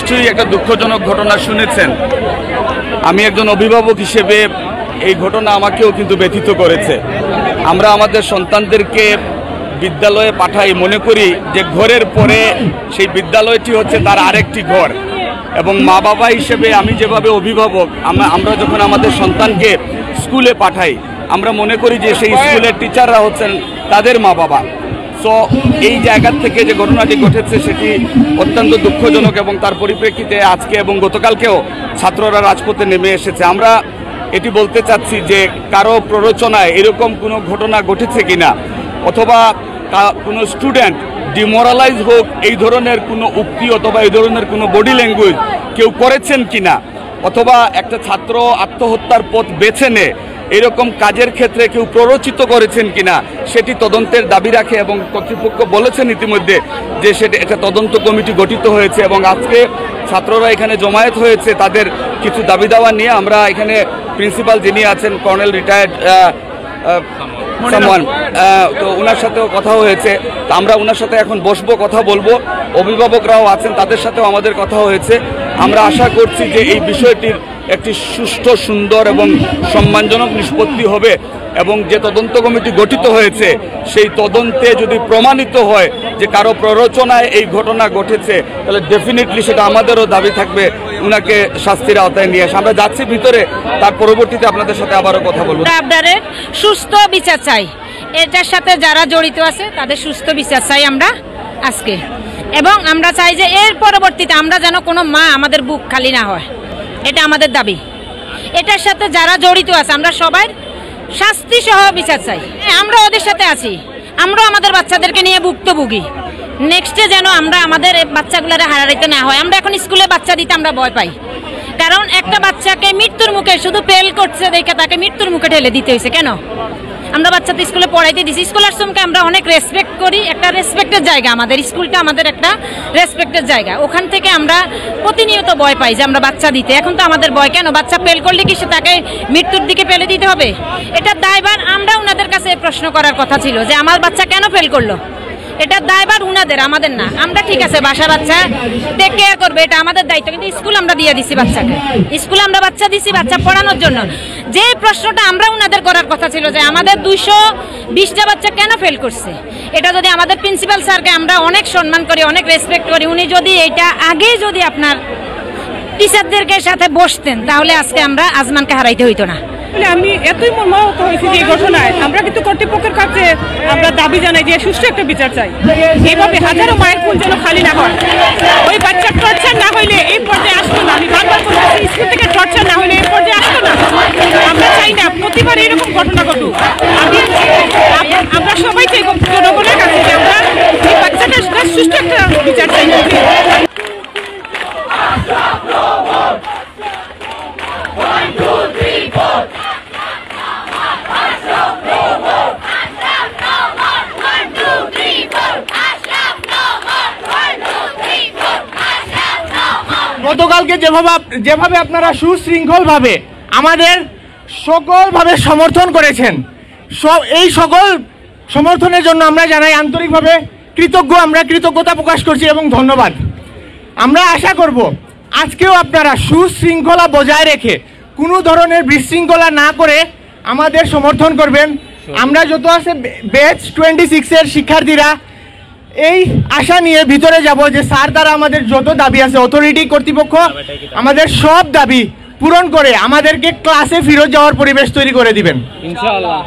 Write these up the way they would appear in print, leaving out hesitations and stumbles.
নিশ্চয়ই একটা দুঃখজনক ঘটনা শুনেছেন। আমি একজন অভিভাবক হিসেবে এই ঘটনা আমাকেও কিন্তু ব্যথিত করেছে। আমরা আমাদের সন্তানদেরকে বিদ্যালয়ে পাঠাই, মনে করি যে ঘরের পরে সেই বিদ্যালয়টি হচ্ছে তার আরেকটি ঘর, এবং মা বাবা হিসেবে আমি যেভাবে অভিভাবক, আমরা যখন আমাদের সন্তানকে স্কুলে পাঠাই আমরা মনে করি যে সেই স্কুলের টিচাররা হচ্ছেন তাদের মা বাবা। সো এই জায়গা থেকে যে ঘটনাটি ঘটেছে সেটি অত্যন্ত দুঃখজনক, এবং তার পরিপ্রেক্ষিতে আজকে এবং গতকালকেও ছাত্ররা রাজপথে নেমে এসেছে। আমরা এটি বলতে চাচ্ছি যে কারো প্ররোচনায় এরকম কোনো ঘটনা ঘটেছে কিনা, অথবা কোনো স্টুডেন্ট ডিমোরালাইজ হোক এই ধরনের কোনো উক্তি অথবা এই ধরনের কোনো বডি ল্যাঙ্গুয়েজ কেউ করেছেন কিনা, অথবা একটা ছাত্র আত্মহত্যার পথ বেছে নেয় এরকম কাজের ক্ষেত্রে কেউ প্ররোচিত করেছেন কিনা সেটি তদন্তের দাবি রাখে, এবং কর্তৃপক্ষ বলেছেন ইতিমধ্যে যে সেটি একটা তদন্ত কমিটি গঠিত হয়েছে, এবং আজকে ছাত্ররা এখানে জমায়েত হয়েছে তাদের কিছু দাবি দাওয়া নিয়ে। আমরা এখানে প্রিন্সিপাল যিনি আছেন কর্নেল রিটায়ার্ড সামওয়ান, তো ওনার সাথেও কথা হয়েছে। তো আমরা ওনার সাথে এখন বসবো, কথা বলবো। অভিভাবকরাও আছেন, তাদের সাথেও আমাদের কথা হয়েছে। আমরা আশা করছি যে এই বিষয়টির একটি সুষ্ঠু, সুন্দর এবং সম্মানজনক নিষ্পত্তি হবে, এবং যে তদন্ত কমিটি গঠিত হয়েছে সেই তদন্তে যদি প্রমাণিত হয় যে কারো প্ররোচনায় এই ঘটনা ঘটেছে, তাহলে ডেফিনেটলি সেটা আমাদেরও দাবি থাকবে উনাকে শাস্তির আওতায় নিয়ে আসে। আমরা যাচ্ছি ভিতরে, তার পরবর্তীতে আপনাদের সাথে আবারও কথা বলবো। আপনাদের সুস্থ বিচার চাই, এটার সাথে যারা জড়িত আছে তাদের সুস্থ বিচার চাই আমরা আজকে, এবং আমরা চাই যে এর পরবর্তীতে আমরা যেন কোনো মা আমাদের বুক খালি না হয়, এটা আমাদের দাবি। এটার সাথে যারা জড়িত আছে আমরা সবাই শাস্তি সহ বিচার চাই। আমরা ওদের সাথে আছি, আমরা আমাদের বাচ্চাদেরকে নিয়ে ভুক্তভোগী। নেক্সটে যেন আমরা আমাদের বাচ্চাগুলোরে হারাইতে না হয়। আমরা এখন স্কুলে বাচ্চা দিতে আমরা ভয় পাই, কারণ একটা বাচ্চাকে মৃত্যুর মুখে, শুধু ফেল করছে দেখে তাকে মৃত্যুর মুখে ঠেলে দিতে হয়েছে কেন? আমরা বাচ্চাতে স্কুলে পড়াইতে দিছি, স্কলারশিপকে আমরা অনেক রেসপেক্ট করি, একটা রেসপেক্টের জায়গা আমাদের স্কুলটা, আমাদের একটা রেসপেক্টের জায়গা। ওখান থেকে আমরা প্রতিনিয়ত ভয় পাই যে আমরা বাচ্চা দিতে। এখন তো আমাদের ভয় কেন? বাচ্চা ফেল করলে কি সে তাকে মৃত্যুর দিকে ফেলে দিতে হবে? এটার দায়ভার আমরা ওনাদের কাছে প্রশ্ন করার কথা ছিল যে আমার বাচ্চা কেন ফেল করলো, এটার দায়ভার উনাদের, আমাদের না। আমরা ঠিক আছে বাসা বাচ্চা টেক কেয়ার করবে, এটা আমাদের দায়িত্ব, কিন্তু স্কুল আমরা দিয়ে দিছি বাচ্চাকে, স্কুলে আমরা বাচ্চা দিছি বাচ্চা পড়ানোর জন্য। যে প্রশ্নটা আমরা উনাদের করার কথা ছিল যে আমাদের 220টা বাচ্চা কেন ফেল করছে, এটা যদি আমাদের প্রিন্সিপাল স্যারকে আমরা অনেক সম্মান করি, অনেক রেসপেক্ট করি, উনি যদি এটা আগে যদি আপনার টিচারদেরকে সাথে বসতেন তাহলে আজকে আমরা আজমানকে হারাইতে হইতো না। আমি এতই মর্মাহত হয়েছি যে এই ঘটনায়। আমরা কিন্তু কর্তৃপক্ষের কাছে আমরা দাবি জানাই যে সুষ্ঠু একটা বিচার চাই। এইভাবে হাজারো মায়ের কোল যেন খালি না হয়। ওই বাচ্চার টর্চার না হইলে এই পর্যায়ে আসতো না। আমি বারবার বলছি স্কুল থেকে টর্চার না হইলে এই পর্যায়ে আসতো না। আমরা চাই না প্রতিবার এইরকম ঘটনা ঘটুক। আমরা সবাই চাই জনগণের কাছে যে আমরা এই বাচ্চাটার সুষ্ঠু একটা বিচার চাই। গতকালকে যেভাবে আপনারা সুশৃঙ্খলভাবে আমাদের সকলভাবে সমর্থন করেছেন, এই সকল সমর্থনের জন্য আমরা জানাই আন্তরিকভাবে কৃতজ্ঞ। আমরা কৃতজ্ঞতা প্রকাশ করছি এবং ধন্যবাদ। আমরা আশা করব আজকেও আপনারা সুশৃঙ্খলা বজায় রেখে কোনো ধরনের বিশৃঙ্খলা না করে আমাদের সমর্থন করবেন। আমরা যত আছে ব্যাচ 26-এর শিক্ষার্থীরা এই আশা নিয়ে ভিতরে যাব যে স্যার দ্বারা আমাদের যত দাবি আছে, অথরিটি কর্তৃপক্ষ আমাদের সব দাবি পূরণ করে আমাদেরকে ক্লাসে ফিরত যাওয়ার পরিবেশ তৈরি করে দিবেন ইনশাআল্লাহ।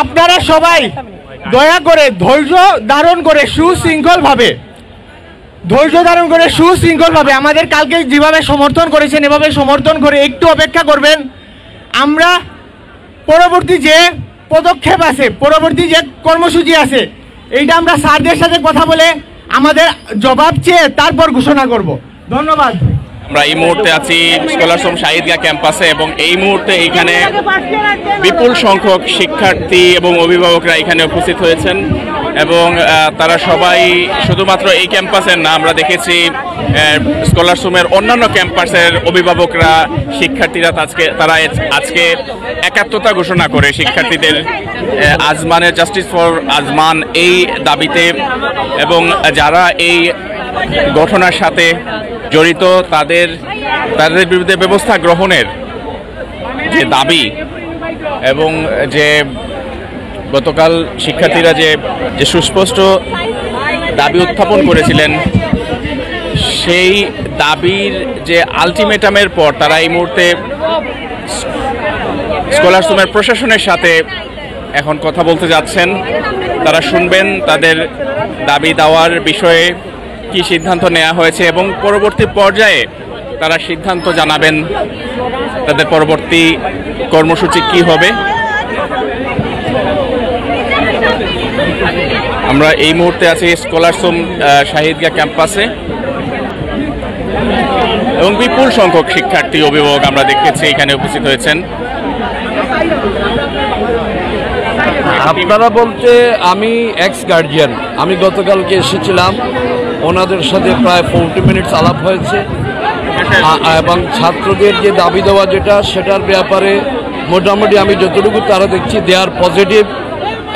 আপনারা সবাই দয়া করে ধৈর্য ধারণ করে সুশৃঙ্খলভাবে আমাদের কালকে যেভাবে সমর্থন করেছেন এভাবে সমর্থন করে একটু অপেক্ষা করবেন। আমরা পরবর্তী যে পদক্ষেপ আছে, পরবর্তী যে কর্মসূচি আছে, এইটা আমরা স্যারদের সাথে কথা বলে আমাদের জবাব চেয়ে তারপর ঘোষণা করব। ধন্যবাদ। আমরা এই মুহূর্তে আছি স্কলারশিপ শাহিদিয়া ক্যাম্পাসে, এবং এই মুহূর্তে এখানে বিপুল সংখ্যক শিক্ষার্থী এবং অভিভাবকরা এখানে উপস্থিত হয়েছেন, এবং তারা সবাই শুধুমাত্র এই ক্যাম্পাসের না, আমরা দেখেছি স্কলারশিপের অন্যান্য ক্যাম্পাসের অভিভাবকরা, শিক্ষার্থীরা তারা আজকে একাত্মতা ঘোষণা করে শিক্ষার্থীদের আজমানের জাস্টিস ফর আজমান এই দাবিতে, এবং যারা এই ঘটনার সাথে জড়িত তাদের বিরুদ্ধে ব্যবস্থা গ্রহণের যে দাবি এবং যে গতকাল শিক্ষার্থীরা যে সুস্পষ্ট দাবি উত্থাপন করেছিলেন, সেই দাবির যে আলটিমেটামের পর তারা এই মুহূর্তে স্কলারশিপের প্রশাসনের সাথে এখন কথা বলতে যাচ্ছেন। তারা শুনবেন তাদের দাবি দেওয়ার বিষয়ে কি সিদ্ধান্ত নেওয়া হয়েছে এবং পরবর্তী পর্যায়ে তারা সিদ্ধান্ত জানাবেন তাদের পরবর্তী কর্মসূচি কি হবে। আমরা এই মুহূর্তে আছি স্কলারশিপ শাহিদগা ক্যাম্পাসে এবং বিপুল সংখ্যক শিক্ষার্থী অভিভাবক আমরা দেখতেছি এখানে উপস্থিত হয়েছেন। আপনারা বলতে আমি এক্স গার্জিয়ান, আমি গতকালকে এসেছিলাম, ওনাদের সাথে প্রায় 40 মিনিটস আলাপ হয়েছে এবং ছাত্রদের যে দাবি দেওয়া যেটা সেটার ব্যাপারে মোটামুটি আমি যতটুকু তারা দেখছি দে আর পজিটিভ।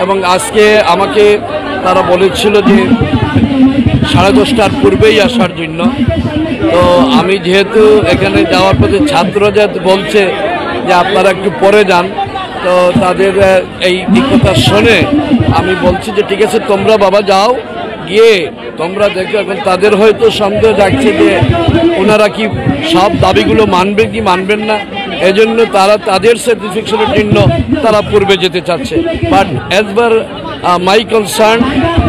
এবং আজকে আমাকে তারা বলেছিল যে 10:30টার পূর্বেই আসার জন্য। তো আমি যেহেতু এখানে যাওয়ার পথে ছাত্ররা বলছে যে আপনারা একটু পরে যান, তো তাদের এই কথা শুনে আমি বলছি যে ঠিক আছে তোমরা বাবা যাও, গিয়ে তোমরা দেখো। এখন তাদের হয়তো সন্দেহ যাচ্ছে যে ওনারা কি সব দাবিগুলো মানবে কি মানবেন না, এজন্য তারা তাদের স্যাটিসফ্যাকশনের জন্য তারা পূর্বে যেতে চাচ্ছে। But as per my concern,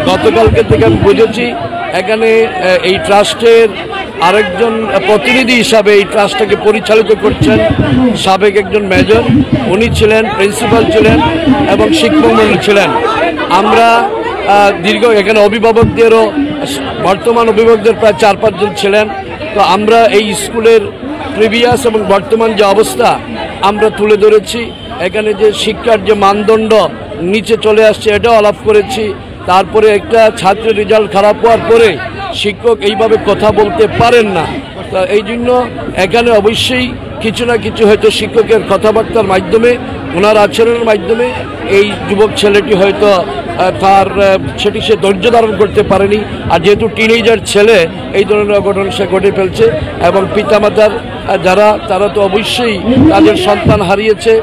গতকালকে থেকে আমি বুঝেছি এখানে এই ট্রাস্টের আরেকজন প্রতিনিধি হিসাবে এই ট্রাস্টটাকে পরিচালিত করছেন সাবেক একজন মেজর, উনি ছিলেন, প্রিন্সিপাল ছিলেন এবং শিক্ষক মন্ডলী ছিলেন। আমরা দীর্ঘ এখানে অভিভাবকদেরও, বর্তমান অভিভাবকদের প্রায় 4-5 জন ছিলেন। তো আমরা এই স্কুলের প্রিভিয়াস এবং বর্তমান যে অবস্থা আমরা তুলে ধরেছি। এখানে যে শিক্ষার যে মানদণ্ড নিচে চলে আসছে এটাও আলাপ করেছি। তারপরে একটা ছাত্রের রেজাল্ট খারাপ হওয়ার পরে শিক্ষক এইভাবে কথা বলতে পারেন না। তো এই জন্য এখানে অবশ্যই কিছু না কিছু হয়তো শিক্ষকের কথাবার্তার মাধ্যমে, ওনার আচরণের মাধ্যমে এই যুবক ছেলেটি হয়তো তার সেটি সে ধৈর্য ধারণ করতে পারেনি। আর যেহেতু টিনেজার ছেলে, এই ধরনের অঘটন সে ঘটে ফেলছে এবং পিতামাতার যারা তারা তো অবশ্যই তাদের সন্তান হারিয়েছে।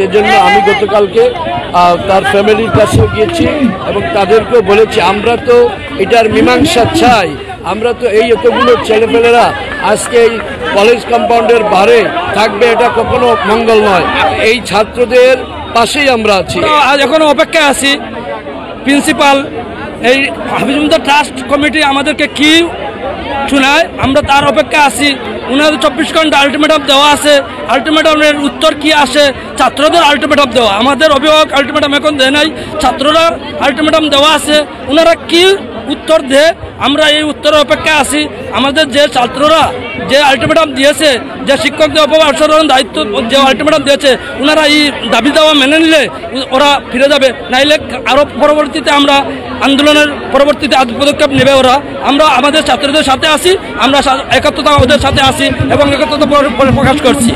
এজন্য আমি গতকালকে তার ফ্যামিলির কাছেও গিয়েছি এবং তাদেরকেও বলেছি আমরা তো এটার মীমাংসা চাই। আমরা তো এই এতগুলো ছেলেপেলেরা আজকে এই কলেজ কম্পাউন্ডের বাইরে থাকবে, এটা কখনো মঙ্গল নয়। এই ছাত্রদের পাশেই আমরা আছি। আজ এখন অপেক্ষায় আছি প্রিন্সিপাল, এই হাফিজুদ্দিন ট্রাস্ট কমিটি আমাদেরকে কি শোনায়, আমরা তার অপেক্ষায় আছি। ওনাদের 24 ঘন্টা আলটিমেটাম দেওয়া আছে, আলটিমেটামের উত্তর কি আসে, ছাত্রদের আলটিমেটাম দেওয়া, আমাদের অভিভাবক আলটিমেটাম এখন দেয় নাই, ছাত্ররা আলটিমেটাম দেওয়া আছে। ওনারা কি উত্তর দেয়, আমরা এই উত্তরের অপেক্ষায় আছি। আমাদের যে ছাত্ররা যে আলটিমেটাম দিয়েছে, যে শিক্ষকদের অপসারণ দায়িত্ব যে আলটিমেটাম দিয়েছে, ওনারা এই দাবি দেওয়া মেনে নিলে ওরা ফিরে যাবে, নাইলে আরও পরবর্তীতে আমরা আন্দোলনের পরবর্তীতে পদক্ষেপ নেবে ওরা। আমরা আমাদের ছাত্রদের সাথে আছি, আমরা একাত্মতা ওদের সাথে আছি এবং একাত্মতা প্রকাশ করছি।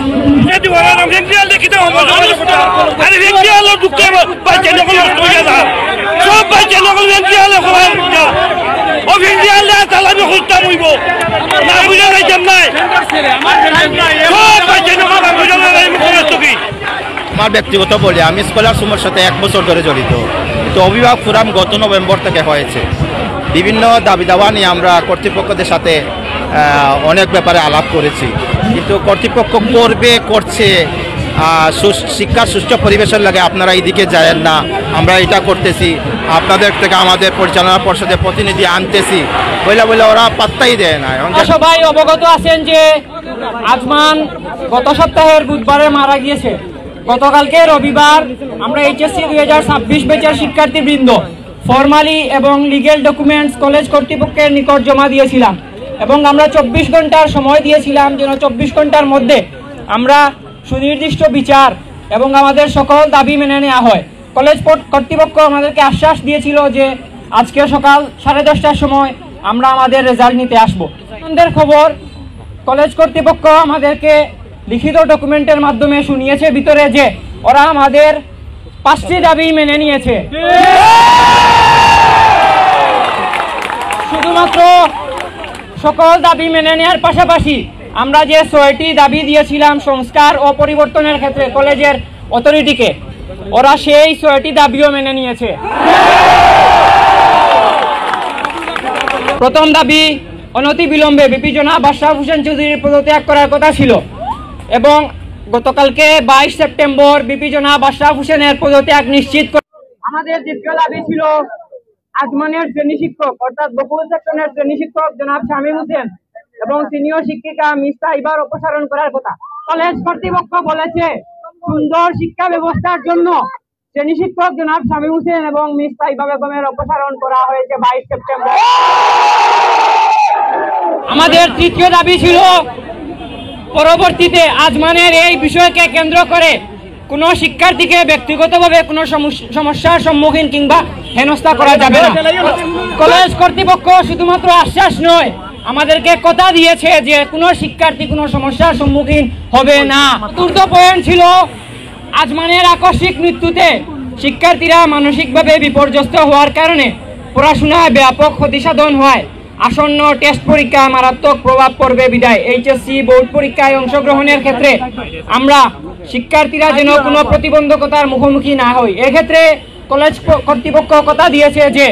আমার ব্যক্তিগত বলে আমি স্কলারশিপের সাথে 1 বছর ধরে জড়িত। তো অভিভাবক ফোরাম গত নভেম্বর থেকে হয়েছে। বিভিন্ন দাবি দাওয়া নিয়ে আমরা কর্তৃপক্ষদের সাথে অনেক ব্যাপারে আলাপ করেছি, কিন্তু কর্তৃপক্ষ করছে শিক্ষার সুষ্ঠু পরিবেশের লাগে আপনারা এইদিকে যায়েন না, আমরা এটা করতেছি, আপনাদের থেকে আমাদের পরিচালনা পর্ষদের প্রতিনিধি আনতেছি বলে ওরা পাত্তাই দেয় না। সবাই অবগত আছেন যে আজমান গত সপ্তাহের বুধবারে মারা গিয়েছে। গতকালকে রবিবার আমরা এইচএসসি 2026 ব্যাচের শিক্ষার্থীবৃন্দ ফর্মালি এবং লিগেল ডকুমেন্টস কলেজ কর্তৃপক্ষের নিকট জমা দিয়েছিলাম এবং আমরা 24 ঘন্টার সময় দিয়েছিলাম যেন 24 ঘন্টার মধ্যে আমরা সুনির্দিষ্ট বিচার এবং আমাদের সকল দাবি মেনে নেওয়া হয়। কলেজ কর্তৃপক্ষ আমাদেরকে আশ্বাস দিয়েছিল যে আজকে সকাল 10:30টার সময় আমরা আমাদের রেজাল্ট নিতে আসব। আমাদের খবর, কলেজ কর্তৃপক্ষ আমাদেরকে লিখিত ডকুমেন্টের মাধ্যমে শুনিয়েছে ভিতরে যে ওরা আমাদের 5টি দাবি মেনে নিয়েছে। সকল দাবি মেনে নেওয়ার পাশাপাশি আমরা যে 6টি দাবি দিয়েছিলাম সংস্কার ও পরিবর্তনের ক্ষেত্রে কলেজের অথরিটিকে, ওরা সেই 6টি দাবিও মেনে নিয়েছে। প্রথম দাবি, অনতিবিলম্বে ভিপি জনাব আশরাফ হোসেন চৌধুরীর পদত্যাগ করার কথা ছিল এবং গতকালকে 22 সেপ্টেম্বর ভিপি জনাব আশরাফ হোসেনের পদত্যাগ নিশ্চিত করে। আমাদের দ্বিতীয় দাবি ছিল আজমানের শ্রেণী শিক্ষক অর্থাৎ বকুল সেকশনের শ্রেণী শিক্ষক জনাব শামীম হোসেন এবং সিনিয়র শিক্ষিকা মিস তাইবার অপসারণ করার কথা। কলেজ কর্তৃপক্ষ বলেছে সুন্দর শিক্ষা ব্যবস্থার জন্য শ্রেণী শিক্ষক জনাব শামীম হোসেন এবং মিস তাইবা বেগমের অপসারণ করা হয়েছে 22 সেপ্টেম্বর। আমাদের তৃতীয় দাবি ছিল পরবর্তীতে আজমানের এই বিষয়কে কেন্দ্র করে কোনো শিক্ষার্থীকে ব্যক্তিগতভাবে কোনো সমস্যার সম্মুখীন কিংবা হেনস্থা করা যাবে না। কলেজ কর্তৃপক্ষ শুধুমাত্র আশ্বাস নয়, আমাদেরকে কথা দিয়েছে যে কোনো শিক্ষার্থী কোনো সমস্যার সম্মুখীন হবে না। চতুর্থ পয়েন্ট ছিল আজমানের আকস্মিক মৃত্যুতে শিক্ষার্থীরা মানসিকভাবে বিপর্যস্ত হওয়ার কারণে পড়াশোনায় ব্যাপক ক্ষতিসাধন হয়। আসন্ন টেস্ট পরীক্ষা মারাত্মক প্রভাব পড়বে বিধায় এইচএসসি বোর্ড পরীক্ষায় অংশগ্রহণের ক্ষেত্রে আমরা শিক্ষার্থীরা যেন কোনো প্রতিবন্ধকতার মুখোমুখি না হই। এক্ষেত্রে কলেজ কর্তৃপক্ষ কথা দিয়েছে যে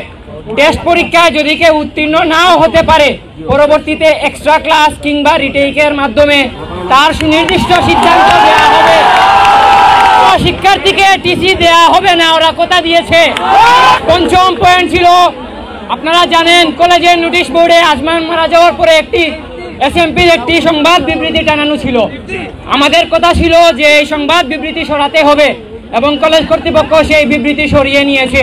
টেস্ট পরীক্ষায় যদি কেউ উত্তীর্ণ নাও হতে পারে, পরবর্তীতে এক্সট্রা ক্লাস কিংবা রিটেকের মাধ্যমে তার সুনির্দিষ্ট সিদ্ধান্ত দেওয়া হবে। শিক্ষার্থীকে টিসি দেওয়া হবে না, ওরা কথা দিয়েছে। পঞ্চম পয়েন্ট ছিল, আপনারা জানেন কলেজের নোটিশ বোর্ডে আজমান মারা যাওয়ার পরে একটি এসএমপির একটি সংবাদ বিবৃতি টানানো ছিল। আমাদের কথা ছিল যে এই সংবাদ বিবৃতি সরাতে হবে এবং কলেজ কর্তৃপক্ষ সেই বিবৃতি সরিয়ে নিয়েছে।